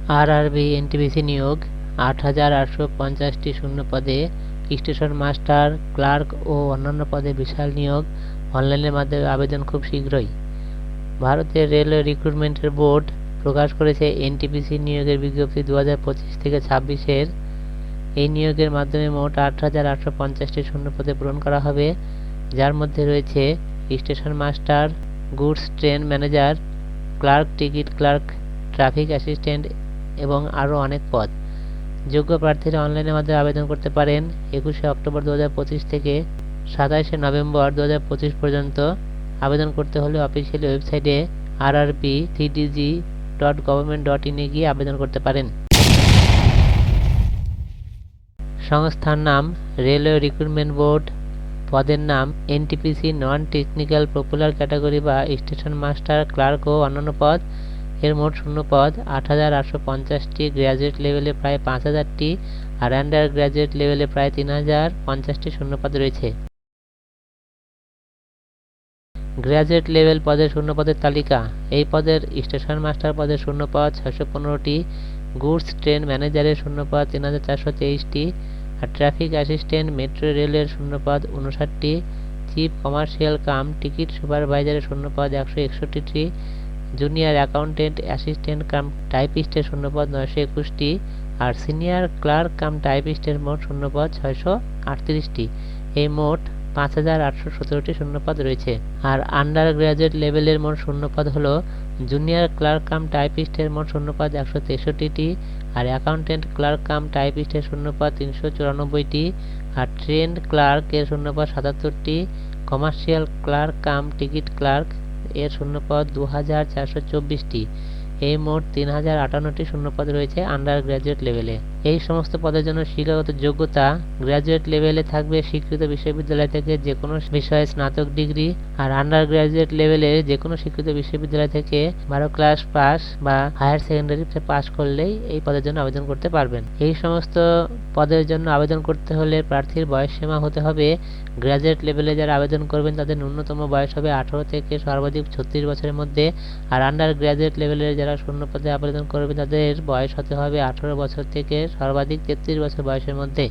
RRB NTPC নিয়োগ ৮,৮৫০টি শূন্য পদে স্টেশন মাস্টার, ক্লার্ক ও অন্যান্য পদে বিশাল নিয়োগ। অনলাইনের মাধ্যমে আবেদন খুব শীঘ্রই। ভারতের রেলওয়ে রিক্রুটমেন্টের বোর্ড প্রকাশ করেছে এনটিপিসি নিয়োগের বিজ্ঞপ্তি 2025 থেকে 26-এর। এই নিয়োগের মাধ্যমে মোট ৮,৮৫০টি শূন্য পদে পূরণ করা হবে, যার মধ্যে রয়েছে station master, goods train manager, clerk, ticket clerk, traffic assistant এবং আরও অনেক পদ। যোগ্য প্রার্থীরা অনলাইনের মাধ্যমে আবেদন করতে পারেন 21শে অক্টোবর 2025 থেকে 27শে নভেম্বর 2025 পর্যন্ত। আবেদন করতে হলে অফিসিয়াল ওয়েবসাইটে rrp3dg.government.in এ গিয়ে আবেদন করতে পারেন। সংস্থার নাম রেলওয়ে রিক্রুটমেন্ট বোর্ড। পদের নাম NTPC non technical popular category বা স্টেশন মাস্টার, ক্লার্ক ও অন্যান্য পদ। এর মোট শূন্য পদ ৮,৮৫০টি, গ্র্যাজুয়েট লেভেলে প্রায় ৫,০০০টি আর আন্ডার গ্র্যাজুয়েট লেভেলে প্রায় ৩,০৫০টি শূন্যপদ রয়েছে। গ্র্যাজুয়েট লেভেল পদের শূন্যপদের তালিকা। এই পদের স্টেশন মাস্টার পদের শূন্যপদ ৬১৫টি, গুডস ট্রেন ম্যানেজারের শূন্যপদ ৩,৪২৩টি আর ট্রাফিক অ্যাসিস্ট্যান্ট মেট্রো রেলের শূন্যপদ ৫৯টি, চিফ কমার্শিয়াল কাম টিকিট সুপারভাইজারের শূন্যপদ ১৬১টি, জুনিয়র অ্যাকাউন্টেন্ট অ্যাসিস্ট্যান্ট কাম টাইপিস্টের শূন্যপদ ৯২১টি আর সিনিয়র ক্লার্ক কাম টাইপিস্টের মোট শূন্যপদ ৬৩৮টি। এই মোট ৫,৮১৭টি শূন্যপদ রয়েছে। আর আন্ডার গ্র্যাজুয়েট লেভেলের মোট শূন্যপদ হল জুনিয়র ক্লার্ক কাম টাইপিস্টের মোট শূন্যপদ ১৬৩টি আর অ্যাকাউন্টেন্ট ক্লার্ক কাম টাইপিস্টের শূন্যপদ ৩৯৪টি আর ট্রেন্ড ক্লার্ক এর শূন্যপদ ৭৭টি, commercial clerk cum ticket clerk এর শূন্যপদ ২,৪২৪টি। এই মোট ৩,০৫৮টি শূন্যপদ রয়েছে আন্ডার গ্র্যাজুয়েট লেভেলে। এই সমস্ত পদের জন্য শিক্ষাগত যোগ্যতা গ্র্যাজুয়েট লেভেলে থাকবে স্বীকৃত বিশ্ববিদ্যালয় থেকে যে কোনো বিষয়ে স্নাতক ডিগ্রি আর আন্ডার গ্র্যাজুয়েট লেভেলে যে কোনো স্বীকৃত বিশ্ববিদ্যালয় থেকে 12 ক্লাস পাস বা হায়ার সেকেন্ডারি পাস করলেই এই পদের জন্য আবেদন করতে পারবেন। এই সমস্ত পদের জন্য আবেদন করতে হলে প্রার্থীর বয়সসীমা হতে হবে, গ্র্যাজুয়েট লেভেলে যারা আবেদন করবেন তাদের ন্যূনতম বয়স হবে 18 থেকে সর্বাধিক 36 বছরের মধ্যে আর আন্ডার গ্র্যাজুয়েট লেভেলের যারা শূন্য পদে আবেদন করবেন তাদের বয়স হতে হবে 18 বছর থেকে সর্বাধিক 33 বছর বয়সের মধ্যে।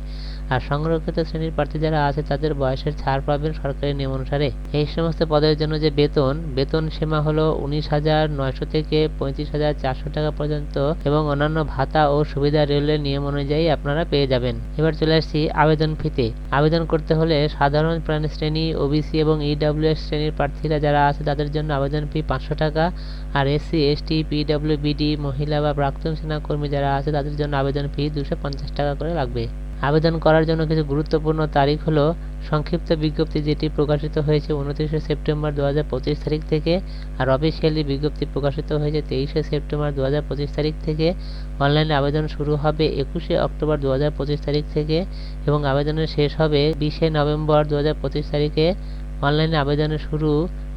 আর সংরক্ষিত শ্রেণীর প্রার্থী যারা আছে তাদের বয়সের ছাড় পাবেন সরকারি নিয়ম অনুসারে। এই সমস্ত পদের জন্য যে বেতন সীমা হলো 19,900 থেকে 35,400 টাকা পর্যন্ত এবং অন্যান্য ভাতা ও সুবিধা রেলের নিয়ম অনুযায়ী আপনারা পেয়ে যাবেন। এবার চলে আসছি আবেদন ফিতে। আবেদন করতে হলে সাধারণ প্রাণী শ্রেণী, ওবিসি এবং ইডব্লিউএস শ্রেণীর প্রার্থীরা যারা আছে তাদের জন্য আবেদন ফি 500 টাকা আর এসসি, এসটি, পিডব্লিউবিডি, মহিলা বা প্রাক্তন সেনাকর্মী যারা আছে তাদের জন্য আবেদন ফি 250 টাকা করে লাগবে। আবেদন করার জন্য কিছু গুরুত্বপূর্ণ তারিখ হলো সংক্ষিপ্ত বিজ্ঞপ্তি যেটি প্রকাশিত হয়েছে 29শে সেপ্টেম্বর 2025 তারিখ থেকে আর অফিসিয়ালি বিজ্ঞপ্তি প্রকাশিত হয়েছে 23শে সেপ্টেম্বর 2025 তারিখ থেকে। অনলাইনে আবেদন শুরু হবে 21শে অক্টোবর 2025 তারিখ থেকে এবং আবেদনের শেষ হবে 20শে নভেম্বর 2025 তারিখে। অনলাইনে আবেদনের শুরু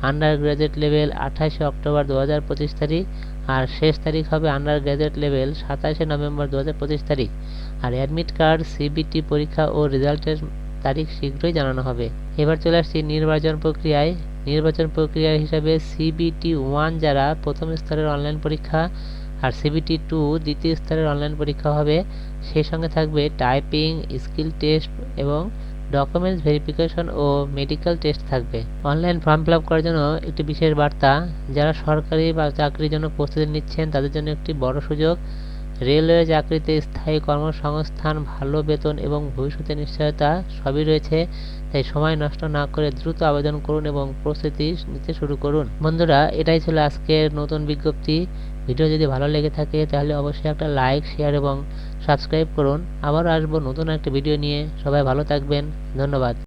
আন্ডার গ্র্যাজুয়েট লেভেল 28শে অক্টোবর 2025 তারিখ আর শেষ তারিখ হবে আন্ডার গ্র্যাজুয়েট লেভেল 27শে নভেম্বর 2025 তারিখ। আর অ্যাডমিট কার্ড, সিবিটি পরীক্ষা ও রেজাল্টের তারিখ শীঘ্রই জানানো হবে। এবার চলে আসছি নির্বাচন প্রক্রিয়ায়। নির্বাচন প্রক্রিয়া হিসাবে সিবিটি 1 যারা প্রথম স্তরের অনলাইন পরীক্ষা আর সিবিটি 2 দ্বিতীয় স্তরের অনলাইন পরীক্ষা হবে। সেই সঙ্গে থাকবে টাইপিং, স্কিল টেস্ট এবং ডকুমেন্টস ভেরিফিকেশন ও মেডিকেল টেস্ট থাকবে। অনলাইন ফর্ম ফিল আপ করার জন্য একটি বিশেষ বার্তা, যারা সরকারি বা চাকরির জন্য প্রস্তুতি নিচ্ছেন তাদের জন্য একটি বড় সুযোগ। রেলওয়ে চাকরিতে স্থায়ী কর্মসংস্থান, ভালো বেতন এবং ভবিষ্যতের নিশ্চয়তা সবই রয়েছে, তাই সময় নষ্ট না করে দ্রুত আবেদন করুন এবং প্রস্তুতি নিতে শুরু করুন। বন্ধুরা, এটাই ছিল আজকের নতুন বিজ্ঞপ্তি। ভিডিও যদি ভালো লেগে থাকে তাহলে অবশ্যই একটা লাইক, শেয়ার এবং সাবস্ক্রাইব করুন। আবারও আসবো নতুন একটা ভিডিও নিয়ে। সবাই ভালো থাকবেন। ধন্যবাদ।